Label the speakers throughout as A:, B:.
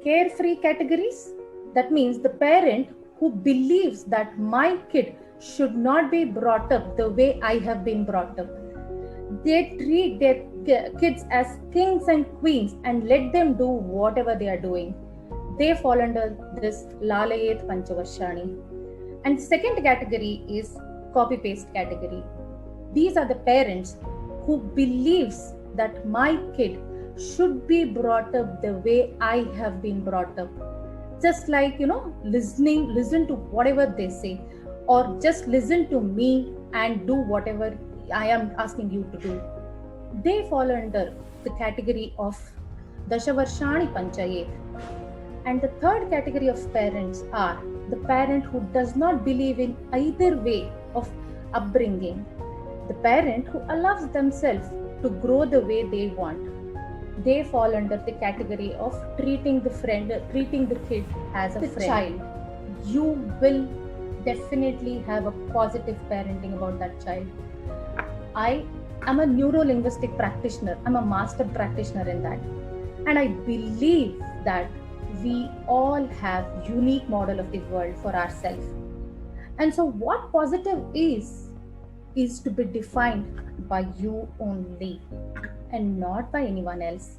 A: Carefree categories, that means the parent who believes that my kid should not be brought up the way I have been brought up. They treat their kids as kings and queens and let them do whatever they are doing. They fall under this Lalayet Panchavarshani. And second category is copy paste category. These are the parents who believes that my kid should be brought up the way I have been brought up. Just like, listen to whatever they say, or just listen to me and do whatever I am asking you to do. They fall under the category of Dashavarshani Panchayet. And the third category of parents are the parent who does not believe in either way of upbringing, the parent who allows themselves to grow the way they want. They fall under the category of treating the kid as a friend. Child. You will definitely have a positive parenting about that child. I am a neuro-linguistic practitioner. I'm a master practitioner in that. And I believe that we all have unique model of the world for ourselves. And so what positive is to be defined by you only and not by anyone else.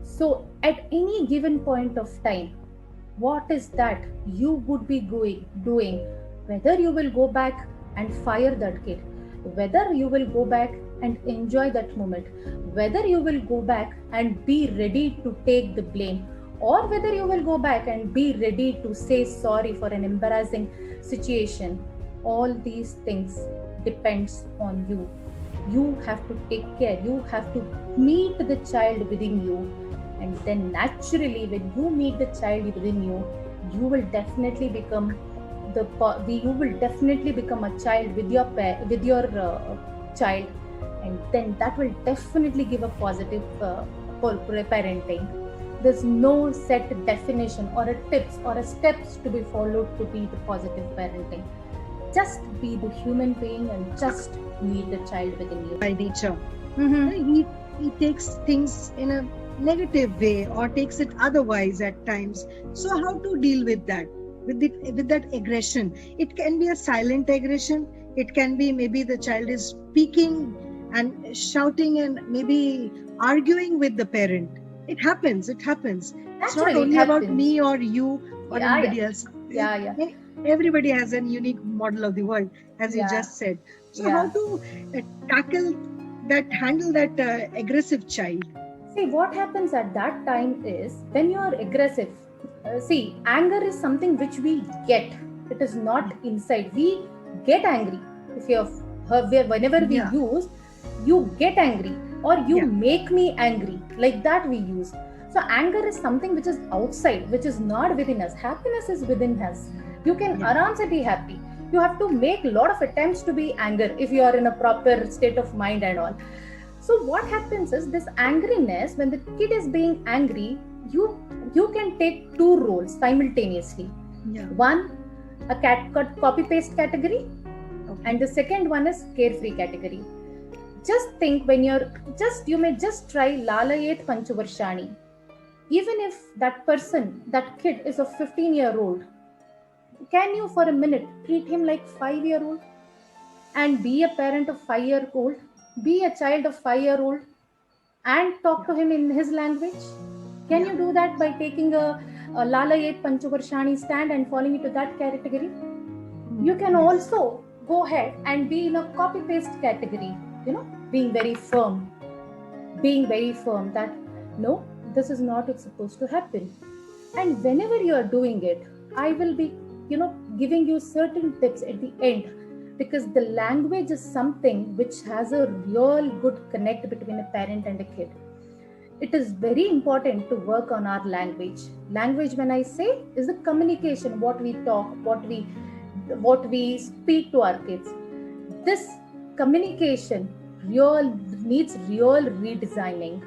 A: So at any given point of time, what is that you would be doing, whether you will go back and fire that kid, whether you will go back and enjoy that moment, whether you will go back and be ready to take the blame, or whether you will go back and be ready to say sorry for an embarrassing situation. All these things depends on you. You have to take care. You have to meet the child within you, and then naturally, when you meet the child within you, you will definitely become a child with your child, and then that will definitely give a positive parenting. There's no set definition or a tips or a steps to be followed to be the positive parenting. Just be the human being and just meet the child within you.
B: By nature, he takes things in a negative way or takes it otherwise at times. So how to deal with that? With that aggression, it can be a silent aggression. It can be maybe the child is speaking and shouting and maybe arguing with the parent. It happens. It's not only about me or you or anybody else. Everybody has a unique model of the world, as you just said. So how to handle that aggressive child?
A: See, what happens at that time is when you are aggressive. See, anger is something which we get. It is not inside. We get angry. If you whenever we use, you get angry or you make me angry. Like that we use. So anger is something which is outside, which is not within us. Happiness is within us. You can aram se be happy. You have to make a lot of attempts to be anger if you are in a proper state of mind and all. So what happens is this angriness, when the kid is being angry, you can take two roles simultaneously. One, a copy paste category, and the second one is carefree category. Just think when you may just try Lalayet Panchavarshani. Even if that kid is a 15-year-old, can you for a minute treat him like 5-year-old and be a parent of 5-year-old, be a child of 5-year-old and talk to him in his language? Can you do that by taking a Lalayet Panchavarshani stand and falling into that category? You can also go ahead and be in a copy paste category, being very firm that no, this is not what's supposed to happen. And whenever you are doing it, I will be giving you certain tips at the end, because the language is something which has a real good connect between a parent and a kid. It is very important to work on our language. Language, when I say, is the communication, what we talk, what we speak to our kids. This communication needs real redesigning.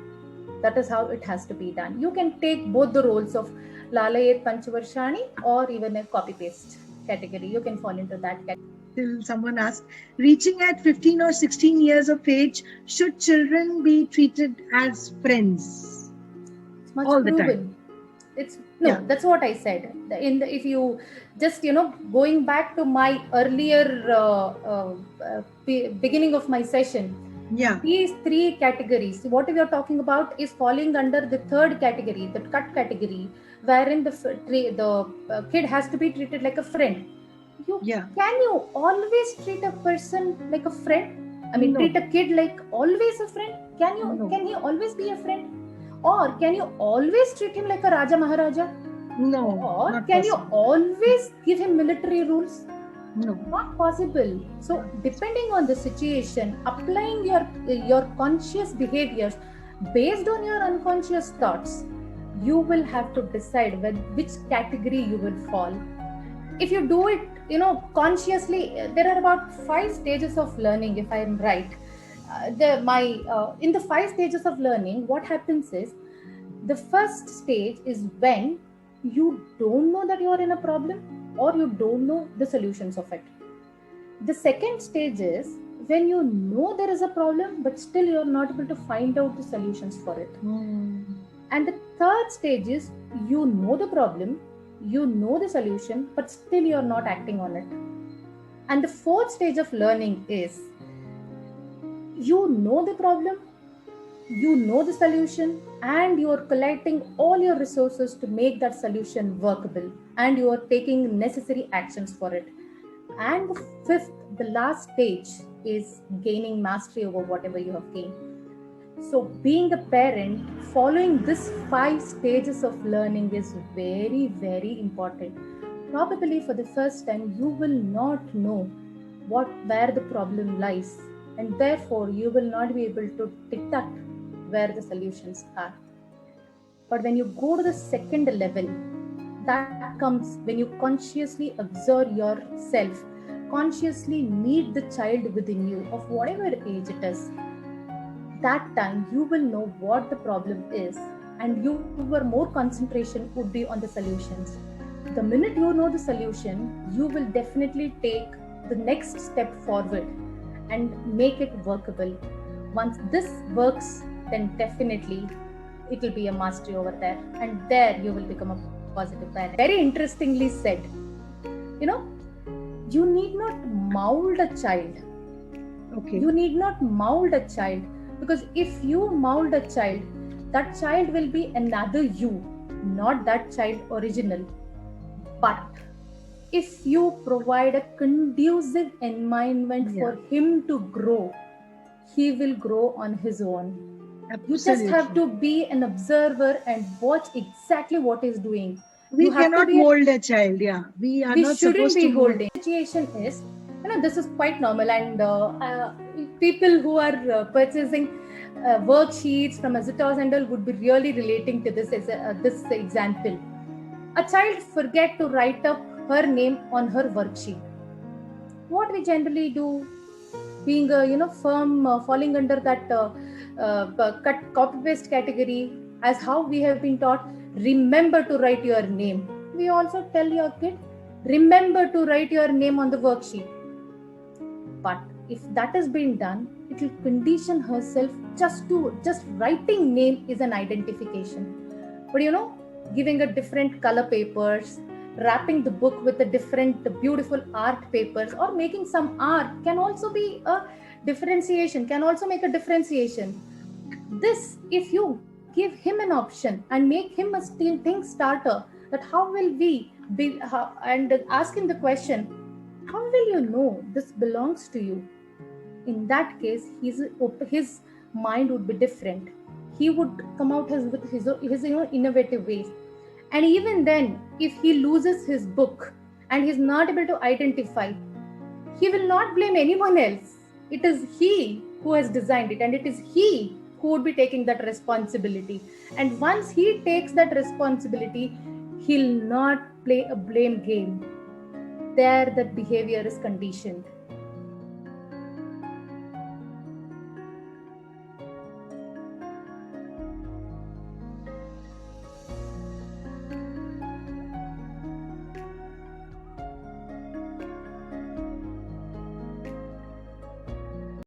A: That is how it has to be done. You can take both the roles of Lalayet Panchavarshani or even a copy paste category. You can fall into that category.
B: Till someone asked, reaching at 15 or 16 years of age, should children be treated as friends?
A: It's much all proven. The time. It's no,
B: Yeah,
A: that's what I said. If you just going back to my earlier beginning of my session,
B: yeah,
A: these three categories, what we are talking about is falling under the third category, the cut category, wherein the kid has to be treated like a friend. You
B: yeah.
A: Can you always treat a person like a friend? I mean, treat
B: No,
A: a kid like always a friend?
B: no,
A: Can he always be a friend? Or can you always treat him like a Raja Maharaja?
B: no,
A: Or
B: not
A: can you
B: possible.
A: always give him military rules?
B: No.
A: Not possible. So,
B: Not possible.
A: depending on the situation, applying your conscious behaviors based on your unconscious thoughts, you will have to decide which category you will fall. If you do it consciously, there are about 5 stages of learning, if I am right. The my In the 5 stages of learning, what happens is, the first stage is when you don't know that you are in a problem, or you don't know the solutions of it. The second stage is when you know there is a problem, but still you are not able to find out the solutions for it.
B: Mm.
A: And the third stage is, you know the problem, you know the solution, but still you are not acting on it. And the fourth stage of learning is, you know the problem, you know the solution, and you are collecting all your resources to make that solution workable, and you are taking necessary actions for it. And the fifth, the last stage, is gaining mastery over whatever you have gained. So, being a parent, following this 5 stages of learning is very, very important. Probably for the first time, you will not know where the problem lies, and therefore you will not be able to detect where the solutions are. But when you go to the second level, that comes when you consciously observe yourself, consciously meet the child within you of whatever age it is. That time you will know what the problem is, and your more concentration would be on the solutions. The minute you know the solution, you will definitely take the next step forward and make it workable. Once this works, then definitely it will be a mastery over there, and there you will become a positive parent. Very interestingly said. You know, you need not mold a child.
B: Okay.
A: You need not mold a child, because if you mold a child, that child will be another you, not that child original. But if you provide a conducive environment for
B: Yeah,
A: him to grow, he will grow on his own. You just have
B: absolutely.
A: to be an observer and watch exactly what he's doing. You
B: We
A: have to
B: cannot
A: be
B: mold a child. Yeah, we are
A: We
B: not
A: shouldn't
B: supposed
A: be
B: to mold.
A: holding. Situation is, this is quite normal, and people who are purchasing worksheets from Azutos and all would be really relating to this as this example. A child forget to write up her name on her worksheet. What we generally do, being firm, falling under that cut copy paste category, as how we have been taught, remember to write your name. We also tell your kid, remember to write your name on the worksheet. But if that has been done, it will condition herself just writing name is an identification. But giving a different color papers, wrapping the book with a different beautiful art papers, or making some art can also be a differentiation, can also make a differentiation. This, if you give him an option and make him a think starter, that how will we be, and ask him the question, how will you know this belongs to you? In that case, his mind would be different. He would come out with his innovative ways. And even then, if he loses his book and he's not able to identify, he will not blame anyone else. It is he who has designed it, and it is he who would be taking that responsibility. And once he takes that responsibility, he'll not play a blame game. There, that behavior is conditioned.